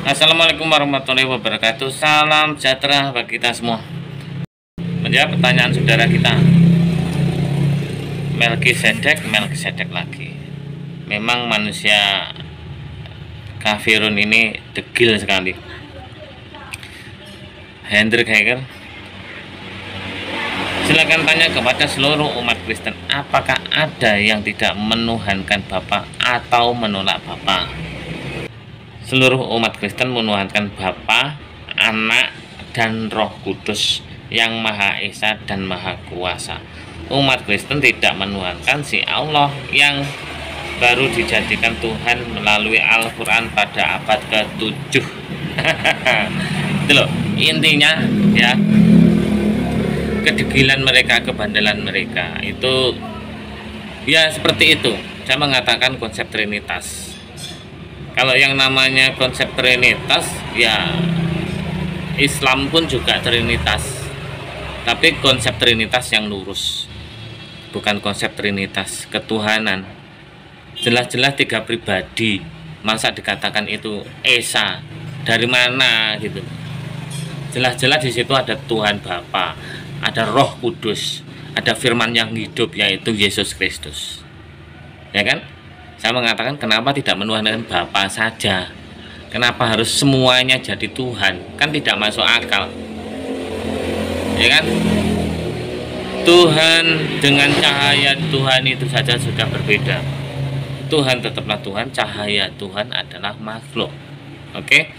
Assalamualaikum warahmatullahi wabarakatuh. Salam sejahtera bagi kita semua. Menjawab pertanyaan saudara kita, Melkisedek lagi. Memang manusia kafirun ini degil sekali. Hendrik Heger, silakan tanya kepada seluruh umat Kristen, apakah ada yang tidak menuhankan Bapa atau menolak Bapa? Seluruh umat Kristen menuhankan Bapa, Anak, dan Roh Kudus yang Maha Esa dan Maha Kuasa. Umat Kristen tidak menuhankan si Allah yang baru dijadikan Tuhan melalui Al-Quran pada abad ke-7. Itu loh intinya ya, kedegilan mereka, kebandelan mereka itu ya seperti itu. Saya mengatakan konsep Trinitas. Kalau yang namanya konsep Trinitas, ya Islam pun juga Trinitas. Tapi konsep Trinitas yang lurus, bukan konsep Trinitas ketuhanan. Jelas-jelas 3 pribadi, masa dikatakan itu Esa? Dari mana gitu? Jelas-jelas di situ ada Tuhan Bapa, ada Roh Kudus, ada Firman yang hidup yaitu Yesus Kristus. Ya kan? Saya mengatakan kenapa tidak menuhankan Bapa saja? Kenapa harus semuanya jadi Tuhan? Kan tidak masuk akal. Ya kan? Tuhan dengan cahaya Tuhan itu saja sudah berbeda. Tuhan tetaplah Tuhan, cahaya Tuhan adalah makhluk. Oke?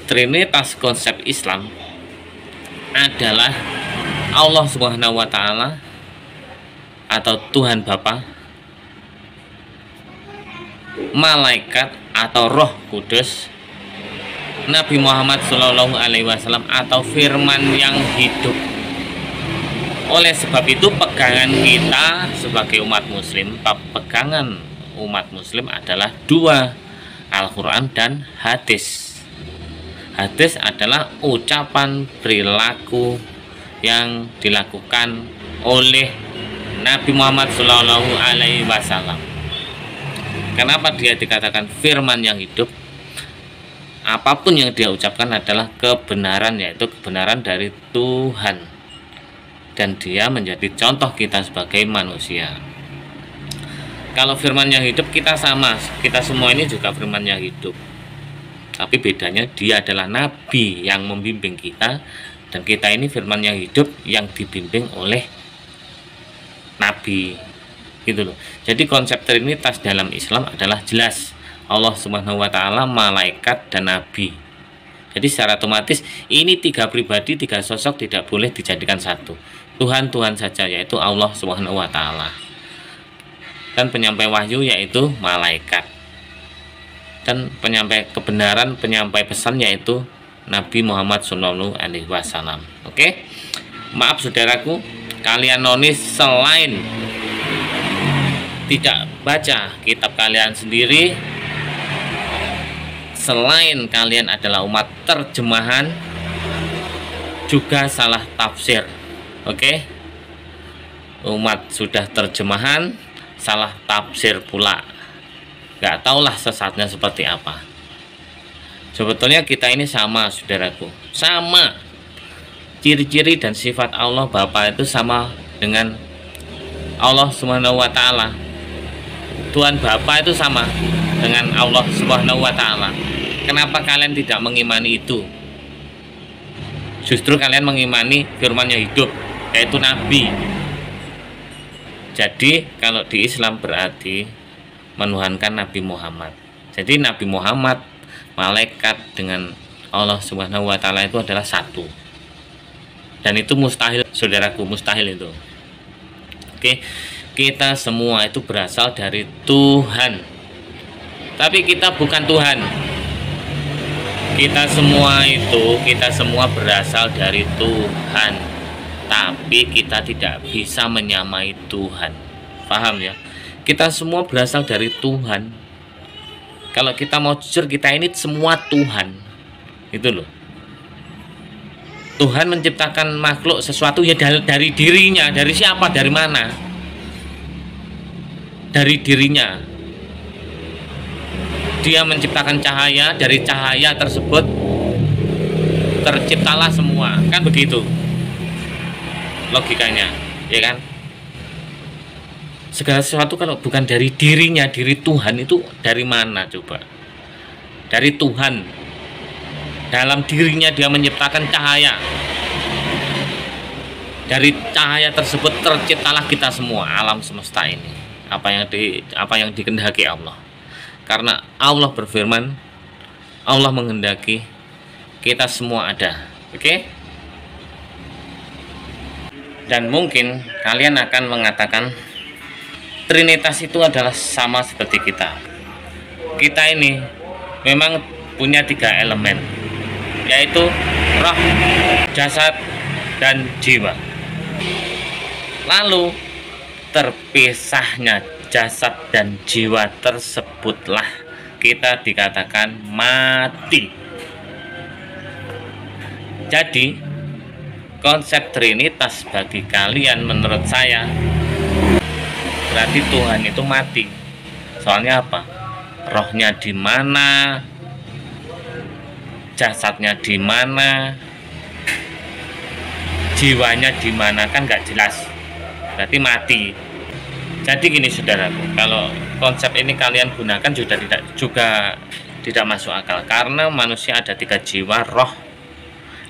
Trinitas konsep Islam adalah Allah Subhanahu wa taala atau Tuhan Bapa, malaikat atau Roh Kudus, Nabi Muhammad Shallallahu Alaihi Wasallam atau Firman yang hidup. Oleh sebab itu pegangan kita sebagai umat Muslim, pegangan umat Muslim adalah 2, Al-Quran dan hadis. Hadis adalah ucapan perilaku yang dilakukan oleh Nabi Muhammad Shallallahu Alaihi Wasallam. Kenapa dia dikatakan firman yang hidup? Apapun yang dia ucapkan adalah kebenaran, yaitu kebenaran dari Tuhan, dan dia menjadi contoh kita sebagai manusia. Kalau firman yang hidup kita sama, kita semua ini juga firman yang hidup. Tapi bedanya dia adalah nabi yang membimbing kita, dan kita ini firman yang hidup yang dibimbing oleh nabi. Gitu loh. Jadi konsep Trinitas dalam Islam adalah jelas. Allah Subhanahu wa taala, malaikat, dan nabi. Jadi secara otomatis ini 3 pribadi, 3 sosok tidak boleh dijadikan satu. Tuhan saja, yaitu Allah Subhanahu wa taala. Dan penyampai wahyu yaitu malaikat. Dan penyampai kebenaran, penyampai pesan yaitu Nabi Muhammad Shallallahu Alaihi Wasallam. Oke, maaf saudaraku, kalian nonis selain tidak baca kitab kalian sendiri, selain kalian adalah umat terjemahan, juga salah tafsir. Oke, umat sudah terjemahan, salah tafsir pula. Gak tahulah sesatnya seperti apa. Sebetulnya kita ini sama saudaraku, sama. Ciri-ciri dan sifat Allah Bapa itu sama dengan Allah Subhanahu wa taala. Tuhan Bapa itu sama dengan Allah Subhanahu wa taala. Kenapa kalian tidak mengimani itu? Justru kalian mengimani firman yang hidup, yaitu nabi. Jadi kalau di Islam berarti menuhankan Nabi Muhammad. Jadi Nabi Muhammad, malaikat dengan Allah Subhanahu wa taala itu adalah satu. Dan itu mustahil saudaraku, mustahil itu. Oke. Kita semua itu berasal dari Tuhan, tapi kita bukan Tuhan. Kita semua berasal dari Tuhan, tapi kita tidak bisa menyamai Tuhan. Paham ya? Kita semua berasal dari Tuhan. Kalau kita mau jujur, kita ini semua Tuhan. Itu loh. Tuhan menciptakan makhluk sesuatu ya dari dirinya. Dari siapa? Dari mana? Dari dirinya. Dia menciptakan cahaya, dari cahaya tersebut terciptalah semua, kan begitu logikanya, ya kan? Segala sesuatu kalau bukan dari dirinya, diri Tuhan itu dari mana coba? Dari Tuhan. Dalam dirinya dia menciptakan cahaya. Dari cahaya tersebut terciptalah kita semua, alam semesta ini. Apa yang dikehendaki Allah. Karena Allah berfirman, Allah menghendaki kita semua ada. Oke? Dan mungkin kalian akan mengatakan Trinitas itu adalah sama seperti kita. Kita ini memang punya 3 elemen, yaitu roh, jasad, dan jiwa. Lalu terpisahnya jasad dan jiwa tersebutlah kita dikatakan mati. Jadi konsep Trinitas bagi kalian menurut saya berarti Tuhan itu mati. Soalnya apa? Rohnya di mana? Jasadnya di mana? Jiwanya di mana, kan nggak jelas. Berarti mati. Jadi gini saudaraku, kalau konsep ini kalian gunakan juga tidak masuk akal, karena manusia ada 3 jiwa, roh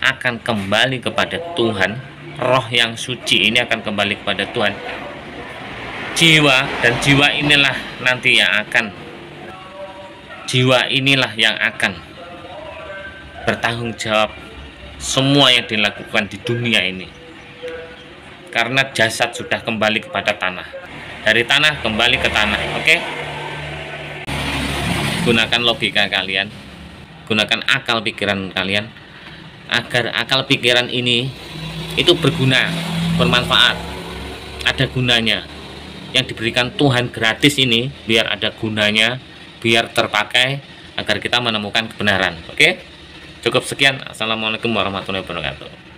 akan kembali kepada Tuhan, roh yang suci ini akan kembali kepada Tuhan. Jiwa inilah nanti yang akan bertanggung jawab semua yang dilakukan di dunia ini. Karena jasad sudah kembali kepada tanah, dari tanah kembali ke tanah. Oke? Gunakan logika kalian, gunakan akal pikiran kalian, agar akal pikiran ini itu berguna, bermanfaat, ada gunanya. Yang diberikan Tuhan gratis ini biar ada gunanya, biar terpakai, agar kita menemukan kebenaran. Oke? Cukup sekian. Assalamualaikum warahmatullahi wabarakatuh.